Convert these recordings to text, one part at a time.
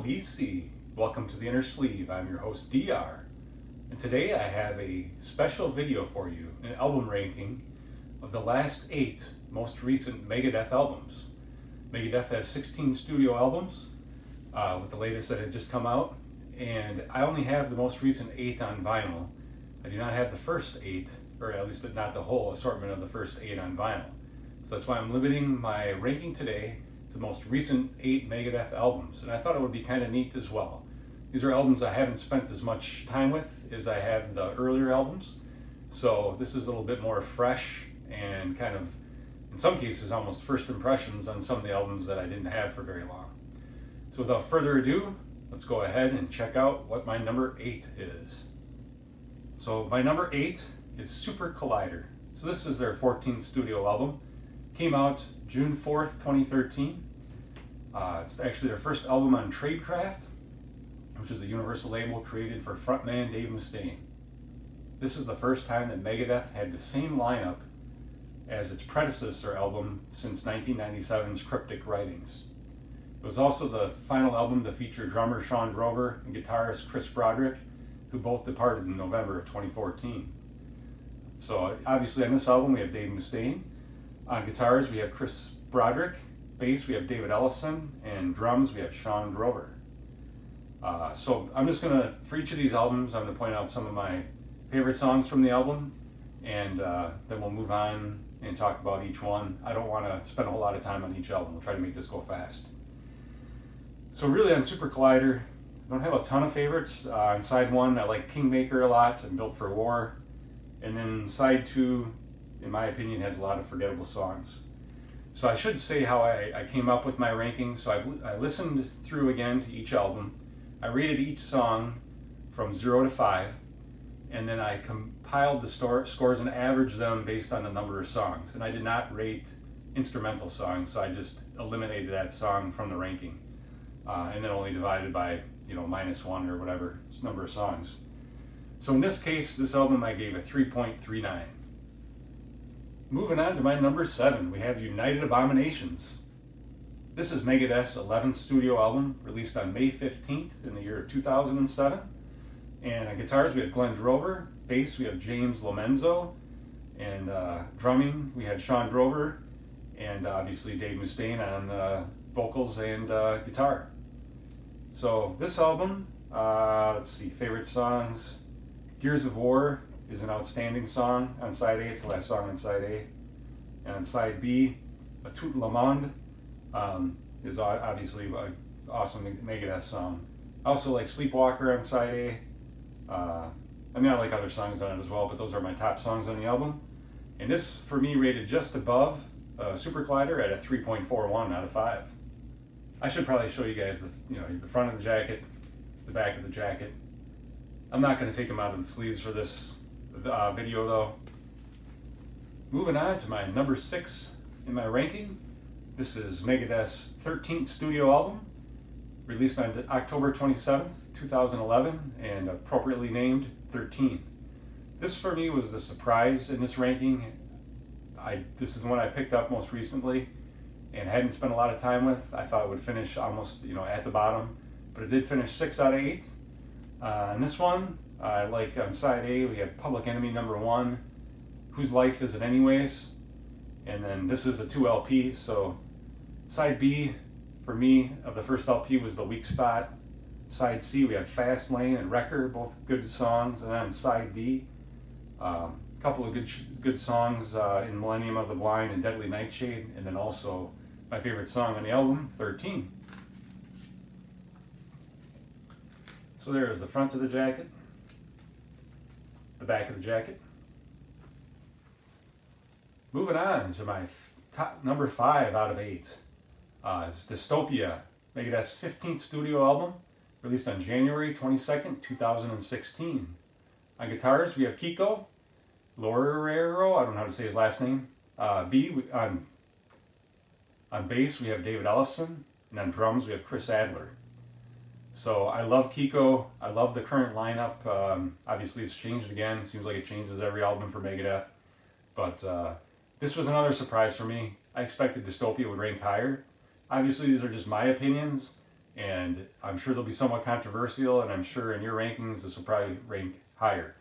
VC. Welcome to the Inner Sleeve. I'm your host DR, and today I have a special video for you, an album ranking of the last 8 most recent Megadeth albums. Megadeth has 16 studio albums, with the latest that had just come out, and I only have the most recent 8 on vinyl. I do not have the first 8, or at least not the whole assortment of the first 8 on vinyl. So that's why I'm limiting my ranking today to the most recent 8 Megadeth albums, and I thought it would be kind of neat as well. These are albums I haven't spent as much time with as I have the earlier albums, so this is a little bit more fresh and kind of, in some cases, almost first impressions on some of the albums that I didn't have for very long. So without further ado, let's go ahead and check out what my number 8 is. So my number 8 is Super Collider. So this is their 14th studio album. Came out June 4th, 2013. It's actually their first album on Tradecraft, which is a universal label created for frontman Dave Mustaine. This is the first time that Megadeth had the same lineup as its predecessor album since 1997's Cryptic Writings. It was also the final album to feature drummer Sean Grover and guitarist Chris Broderick, who both departed in November of 2014. So obviously on this album we have Dave Mustaine. On guitars we have Chris Broderick, bass we have David Ellison, and drums we have Sean Grover. So I'm just gonna, for each of these albums, I'm gonna point out some of my favorite songs from the album, and then we'll move on and talk about each one. I don't want to spend a whole lot of time on each album. We'll try to make this go fast. So really on Super Collider, I don't have a ton of favorites. On side 1, I like Kingmaker a lot and Built for War, and then side 2, in my opinion, has a lot of forgettable songs. So I should say how I came up with my rankings. So I listened through again to each album. I rated each song from 0 to 5, and then I compiled the scores and averaged them based on the number of songs. And I did not rate instrumental songs, so I just eliminated that song from the ranking, and then only divided by -1 or whatever number of songs. So in this case, this album I gave a 3.39. Moving on to my number 7, we have United Abominations. This is Megadeth's 11th studio album, released on May 15th in the year of 2007. And on guitars we have Glenn Drover, bass we have James Lomenzo, and drumming we have Sean Grover, and obviously Dave Mustaine on vocals and guitar. So this album, let's see, favorite songs. Gears of War is an outstanding song on side A. It's the last song on side A. And on side B, A Tout Le Monde is obviously an awesome Megadeth song. I also like Sleepwalker on side A. I like other songs on it as well, but those are my top songs on the album. And this, for me, rated just above Super Collider at a 3.41 out of 5. I should probably show you guys the front of the jacket, the back of the jacket. I'm not going to take them out of the sleeves for this video though. Moving on to my number 6 in my ranking. This is Megadeth's 13th studio album, released on October 27th, 2011, and appropriately named 13. This for me was the surprise in this ranking. This is the one I picked up most recently and hadn't spent a lot of time with. I thought it would finish almost at the bottom, but it did finish 6 out of 8. And this one, I like on side A, we have Public Enemy number 1, Whose Life Is It Anyways? And then this is a 2 LP, so side B, for me, of the first LP was The Weak Spot. Side C, we have Fast Lane and Wrecker, both good songs. And then on side D, a couple of good songs in Millennium of the Blind and Deadly Nightshade, and then also my favorite song on the album, 13. So there is the front of the jacket, the back of the jacket. Moving on to my top number 5 out of 8. It's Dystopia, Megadeth's 15th studio album, released on January 22nd, 2016. On guitars we have Kiko Lorero, I don't know how to say his last name. On bass we have David Ellison, and on drums we have Chris Adler. So I love Kiko. I love the current lineup. Obviously it's changed again. It seems like it changes every album for Megadeth. But this was another surprise for me. I expected Dystopia would rank higher. Obviously these are just my opinions, and I'm sure they'll be somewhat controversial, and I'm sure in your rankings this will probably rank higher.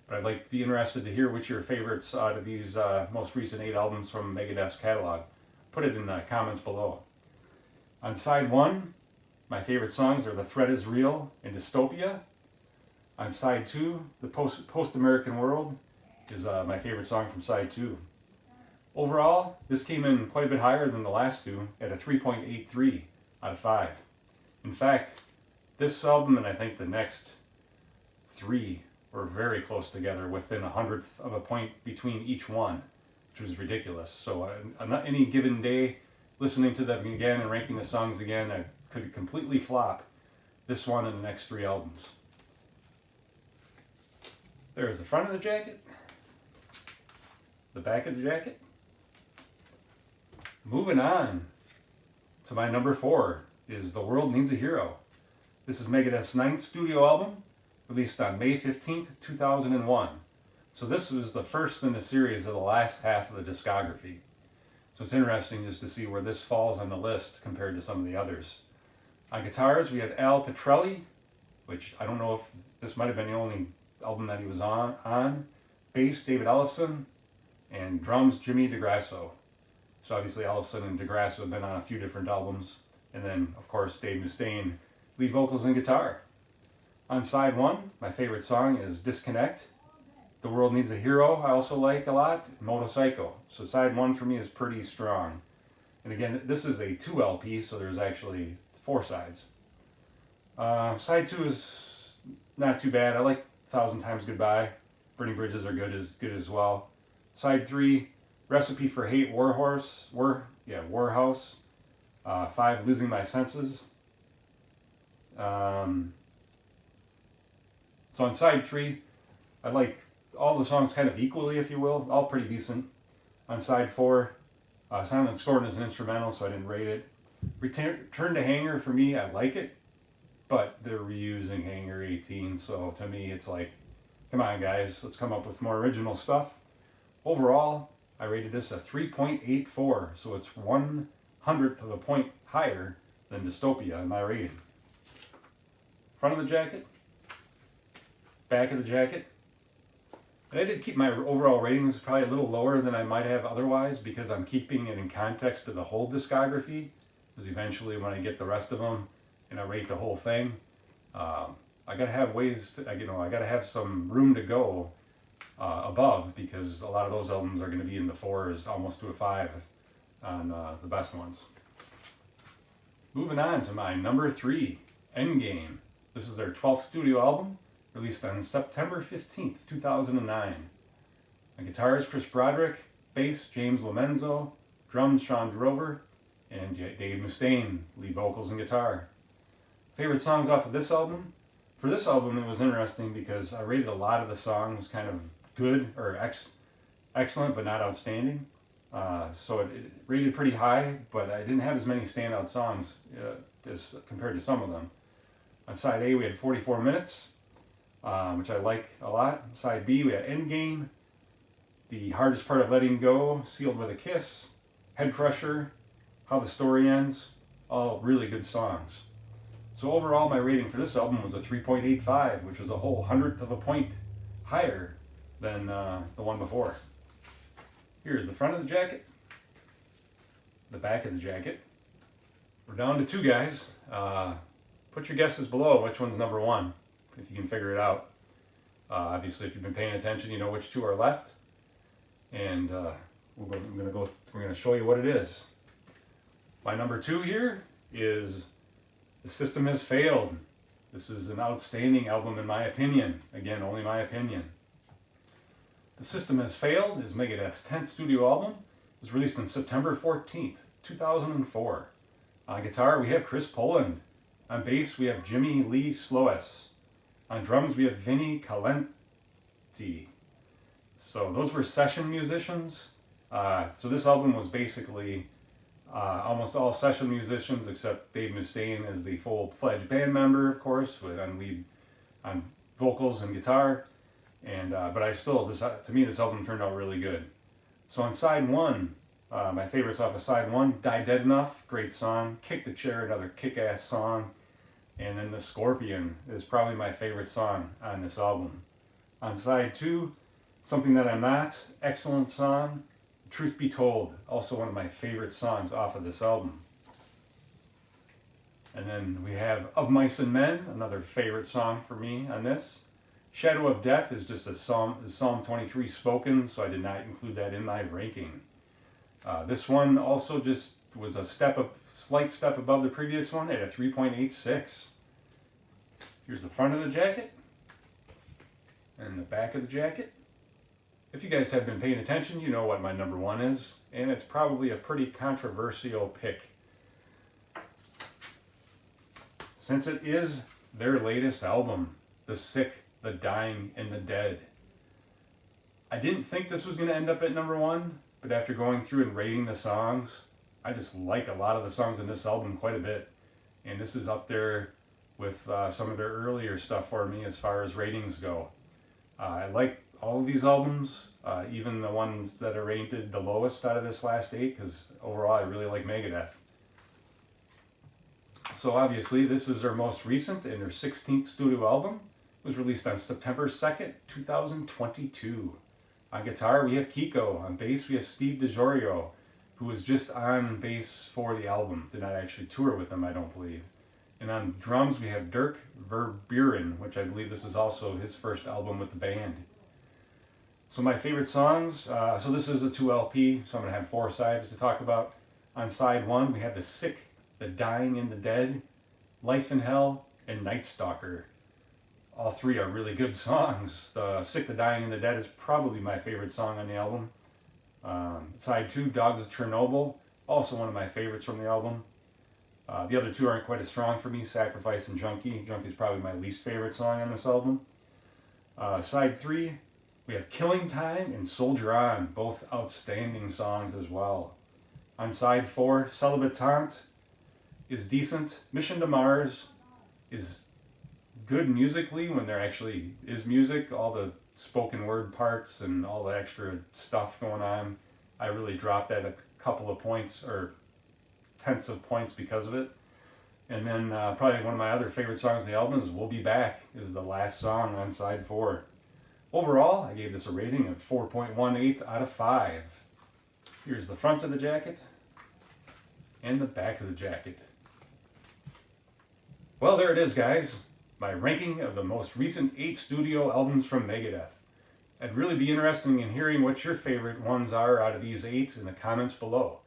But I'd like to be interested to hear which your favorites out of these most recent 8 albums from Megadeth's catalog. Put it in the comments below. On side 1, my favorite songs are The Threat Is Real and Dystopia. On side 2, The Post-American World is my favorite song from side 2. Overall, this came in quite a bit higher than the last two at a 3.83 out of 5. In fact, this album and I think the next 3 were very close together, within 1/100th of a point between each one, which was ridiculous. So on any given day, listening to them again and ranking the songs again, I could completely flop this one and the next 3 albums. There's the front of the jacket, the back of the jacket. Moving on to my number 4 is The World Needs a Hero. This is Megadeth's 9th studio album, released on May 15th, 2001. So this was the first in the series of the last half of the discography. So it's interesting just to see where this falls on the list compared to some of the others. On guitars, we have Al Pitrelli, which I don't know if this might have been the only album that he was on. Bass, David Ellefson, and drums, Jimmy DeGrasso. So obviously Ellefson and DeGrasso have been on a few different albums. And then, of course, Dave Mustaine, lead vocals and guitar. On side 1, my favorite song is Disconnect. The World Needs a Hero I also like a lot. Motorcycle. So side 1 for me is pretty strong. And again, this is a 2 LP, so there's actually 4 sides. Side 2 is not too bad. I like 1,000 Times Goodbye. Burning Bridges are good as well. Side 3, Recipe for Hate, Warhouse. 5, Losing My Senses. So on side 3, I like all the songs kind of equally, if you will, all pretty decent. On side 4, Silent Scorn is an instrumental, so I didn't rate it. Return to Hangar, for me, I like it, but they're reusing Hangar 18, so to me it's like, come on guys, let's come up with more original stuff. Overall, I rated this a 3.84, so it's 1/100th of a point higher than Dystopia in my rating. Front of the jacket, back of the jacket. And I did keep my overall ratings probably a little lower than I might have otherwise, because I'm keeping it in context to the whole discography. Because eventually when I get the rest of them and I rate the whole thing, I gotta have ways to, I gotta have some room to go above, because a lot of those albums are gonna be in the 4s, almost to a 5 on the best ones. Moving on to my number 3, Endgame. This is their 12th studio album, released on September 15th, 2009. On guitars, Chris Broderick. Bass, James Lomenzo. Drums, Sean Drover. And Dave Mustaine, lead vocals and guitar. Favorite songs off of this album? For this album, it was interesting because I rated a lot of the songs kind of good, or excellent, but not outstanding. So it rated pretty high, but I didn't have as many standout songs as compared to some of them. On side A, we had 44 Minutes, which I like a lot. Side B, we had Endgame, The Hardest Part of Letting Go, Sealed with a Kiss, Head Crusher, How the Story Ends, all really good songs. So overall, my rating for this album was a 3.85, which was a whole 1/100th of a point higher than the one before. Here's the front of the jacket, the back of the jacket. We're down to 2 guys. Put your guesses below which one's number 1, if you can figure it out. Obviously, if you've been paying attention, you know which 2 are left. And we're going to show you what it is. My number 2 here is The System Has Failed. This is an outstanding album in my opinion. Again, only my opinion. The System Has Failed is Megadeth's 10th studio album. It was released on September 14th, 2004. On guitar, we have Chris Poland. On bass, we have Jimmy Lee Sloas. On drums, we have Vinny Calenti. So those were session musicians. So this album was basically almost all session musicians, except Dave Mustaine as the full-fledged band member, of course, on vocals and guitar. And but to me, this album turned out really good. So on side 1, my favorites off of side 1, Die Dead Enough, great song. Kick the Chair, another kick-ass song. And then The Scorpion is probably my favorite song on this album. On side 2, Something That I'm Not, excellent song. Truth Be Told, also one of my favorite songs off of this album. And then we have Of Mice and Men, another favorite song for me on this. Shadow of Death is just a Psalm 23 spoken, so I did not include that in my ranking. This one also just was a slight step above the previous one at a 3.86. Here's the front of the jacket and the back of the jacket. If you guys have been paying attention, you know what my number 1 is, and it's probably a pretty controversial pick. Since it is their latest album, The Sick, The Dying, and the Dead. I didn't think this was going to end up at number 1, but after going through and rating the songs, I just like a lot of the songs in this album quite a bit. And this is up there with some of their earlier stuff for me as far as ratings go. I like all of these albums, even the ones that are rated the lowest out of this last 8, because overall I really like Megadeth. So obviously this is their most recent and their 16th studio album. It was released on September 2nd, 2022. On guitar we have Kiko, on bass we have Steve DiGiorio, who was just on bass for the album, did not actually tour with them, I don't believe. And on drums we have Dirk Verburen, which I believe this is also his first album with the band. So my favorite songs, so this is a 2 LP, so I'm going to have 4 sides to talk about. On side 1 we have The Sick, The Dying, and the Dead, Life in Hell, and Night Stalker. All 3 are really good songs. The Sick, The Dying, and the Dead is probably my favorite song on the album. Side 2, Dogs of Chernobyl, also one of my favorites from the album. The other 2 aren't quite as strong for me, Sacrifice and Junkie. Junkie's probably my least favorite song on this album. Side 3, we have Killing Time and Soldier On, both outstanding songs as well. On side 4, Celibatant is decent. Mission to Mars is good musically when there actually is music, all the spoken word parts and all the extra stuff going on. I really dropped that a couple of points or tenths of points because of it. And then probably one of my other favorite songs on the album is We'll Be Back, is the last song on side 4. Overall, I gave this a rating of 4.18 out of 5. Here's the front of the jacket and the back of the jacket. Well, there it is, guys. My ranking of the most recent 8 studio albums from Megadeth. I'd really be interested in hearing what your favorite ones are out of these 8 in the comments below.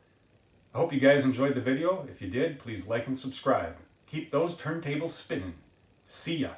I hope you guys enjoyed the video. If you did, please like and subscribe. Keep those turntables spinning. See ya.